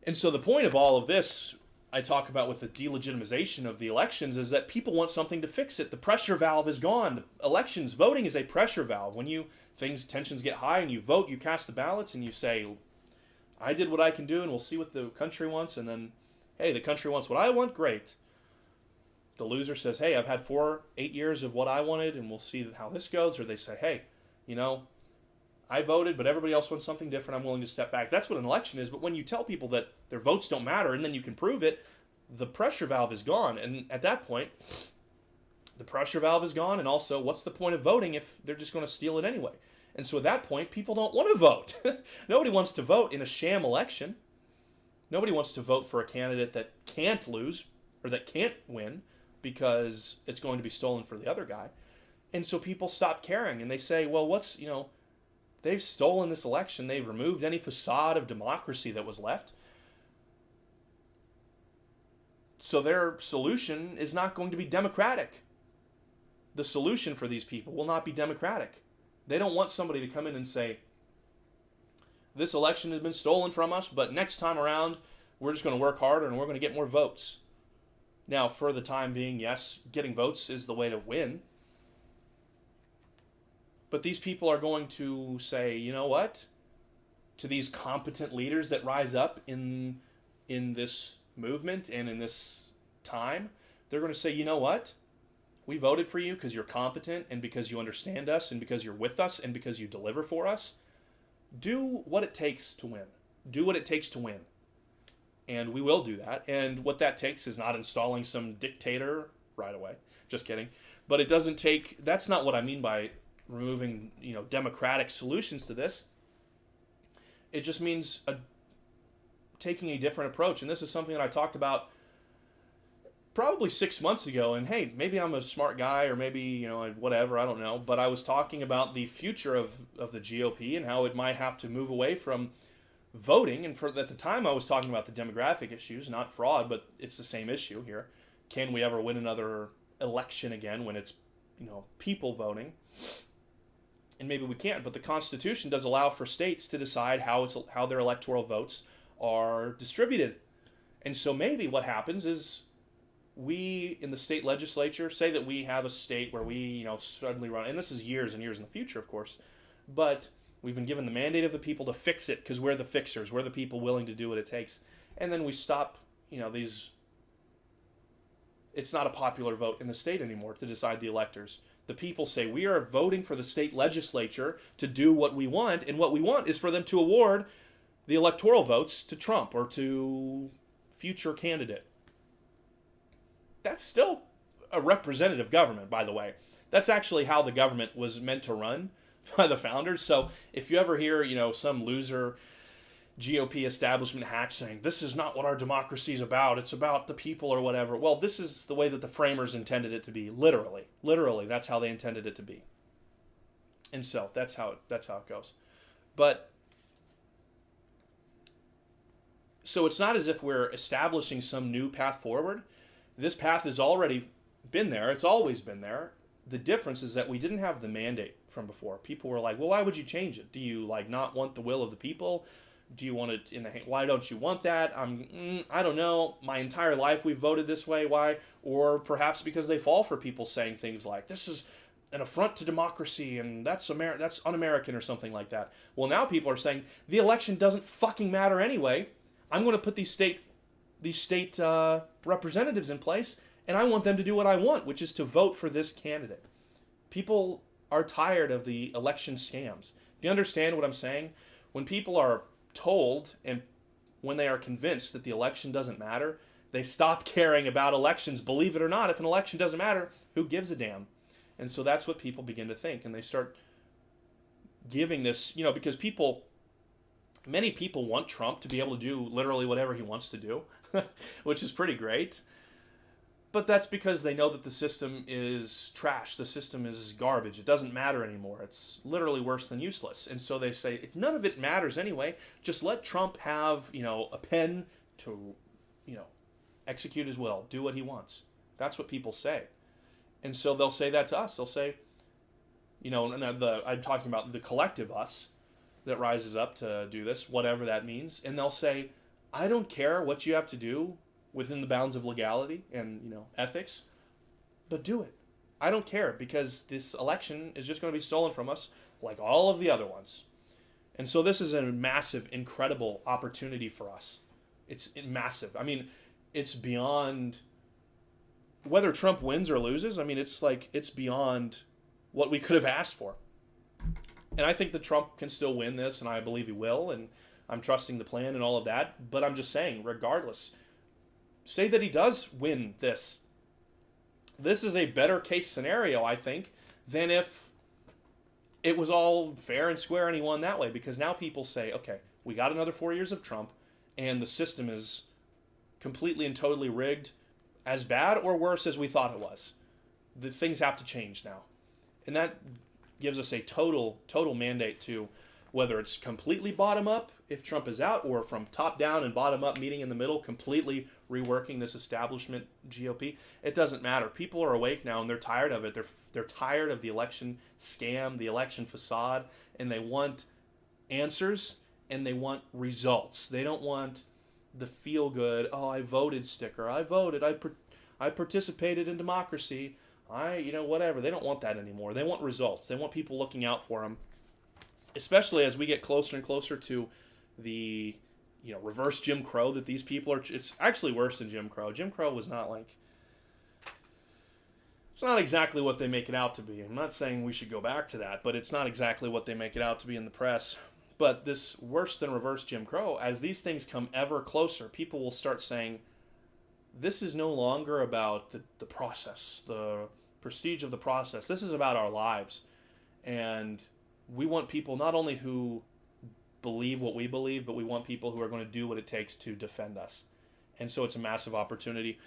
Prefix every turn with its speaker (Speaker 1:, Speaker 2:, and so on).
Speaker 1: And so the point of all of this, I talk about with the delegitimization of the elections, is that people want something to fix it. The pressure valve is gone. Elections, voting is a pressure valve. When tensions get high and you vote, you cast the ballots and you say, I did what I can do and we'll see what the country wants. And then, hey, the country wants what I want, great. The loser says, hey, I've had 8 years of what I wanted and we'll see how this goes. Or they say, hey, I voted, but everybody else wants something different. I'm willing to step back. That's what an election is. But when you tell people that their votes don't matter and then you can prove it, the pressure valve is gone. And at that point, the pressure valve is gone. And also, what's the point of voting if they're just going to steal it anyway? And so at that point, people don't want to vote. Nobody wants to vote in a sham election. Nobody wants to vote for a candidate that can't lose or that can't win because it's going to be stolen for the other guy. And so people stop caring and they say, well, they've stolen this election. They've removed any facade of democracy that was left. So their solution is not going to be democratic. The solution for these people will not be democratic. They don't want somebody to come in and say, this election has been stolen from us, but next time around, we're just going to work harder and we're going to get more votes. Now, for the time being, yes, getting votes is the way to win. But these people are going to say, you know what? To these competent leaders that rise up in this movement and in this time, they're going to say, you know what? We voted for you because you're competent and because you understand us and because you're with us and because you deliver for us. Do what it takes to win. Do what it takes to win. And we will do that. And what that takes is not installing some dictator right away. Just kidding. But it doesn't take, that's not what I mean by removing, democratic solutions to this. It just means taking a different approach. And this is something that I talked about probably 6 months ago. And hey, maybe I'm a smart guy or maybe, whatever, I don't know. But I was talking about the future of the GOP and how it might have to move away from voting. And at the time I was talking about the demographic issues, not fraud, but it's the same issue here. Can we ever win another election again when it's, people voting? And maybe we can't, but the Constitution does allow for states to decide how their electoral votes are distributed. And so maybe what happens is we in the state legislature say that we have a state where we, suddenly run, and this is years and years in the future, of course, but we've been given the mandate of the people to fix it because we're the fixers, we're the people willing to do what it takes. And then we stop, it's not a popular vote in the state anymore to decide the electors. The people say, we are voting for the state legislature to do what we want, and what we want is for them to award the electoral votes to Trump or to future candidate. That's still a representative government, by the way. That's actually how the government was meant to run by the founders. So if you ever hear, some loser GOP establishment hack saying, this is not what our democracy is about, it's about the people or whatever. Well, this is the way that the framers intended it to be, literally. Literally, that's how they intended it to be. And so, that's how it goes. But, so it's not as if we're establishing some new path forward. This path has already been there, it's always been there. The difference is that we didn't have the mandate from before. People were like, well, why would you change it? Do you, not want the will of the people? Do you want it in the hand? Why don't you want that? I don't know. My entire life we've voted this way. Why? Or perhaps because they fall for people saying things like, this is an affront to democracy and that's un-American or something like that. Well, now people are saying the election doesn't fucking matter anyway. I'm going to put these state representatives in place and I want them to do what I want, which is to vote for this candidate. People are tired of the election scams. Do you understand what I'm saying? When people are told and when they are convinced that the election doesn't matter, they stop caring about elections. Believe it or not, if an election doesn't matter, who gives a damn? And so that's what people begin to think, and they start giving this, because many people want Trump to be able to do literally whatever he wants to do, which is pretty great. But that's because they know that the system is trash. The system is garbage. It doesn't matter anymore. It's literally worse than useless. And so they say, none of it matters anyway. Just let Trump have, a pen to, execute his will, do what he wants. That's what people say. And so they'll say that to us. They'll say, I'm talking about the collective us that rises up to do this, whatever that means. And they'll say, I don't care what you have to do within the bounds of legality and, ethics, but do it. I don't care, because this election is just going to be stolen from us like all of the other ones. And so this is a massive, incredible opportunity for us. It's massive. I mean, it's beyond whether Trump wins or loses. I mean, it's beyond what we could have asked for. And I think that Trump can still win this, and I believe he will, and I'm trusting the plan and all of that. But I'm just saying, regardless, say that he does win this. This is a better case scenario, I think, than if it was all fair and square and he won that way. Because now people say, okay, we got another 4 years of Trump, and the system is completely and totally rigged, as bad or worse as we thought it was. The things have to change now. And that gives us a total mandate to, whether it's completely bottom up if Trump is out, or from top down and bottom up, meeting in the middle, completely reworking this establishment GOP. It doesn't matter. People are awake now, and they're tired of it. They're tired of the election scam, the election facade, and they want answers, and they want results. They don't want the feel good, oh, I voted sticker. I voted. I participated in democracy. Whatever. They don't want that anymore. They want results. They want people looking out for them, especially as we get closer and closer to the, reverse Jim Crow that these people are. It's actually worse than Jim Crow. Jim Crow was not it's not exactly what they make it out to be. I'm not saying we should go back to that, but it's not exactly what they make it out to be in the press. But this worse than reverse Jim Crow, as these things come ever closer, people will start saying, this is no longer about the process, the prestige of the process. This is about our lives. And we want people not only who believe what we believe, but we want people who are going to do what it takes to defend us. And so it's a massive opportunity.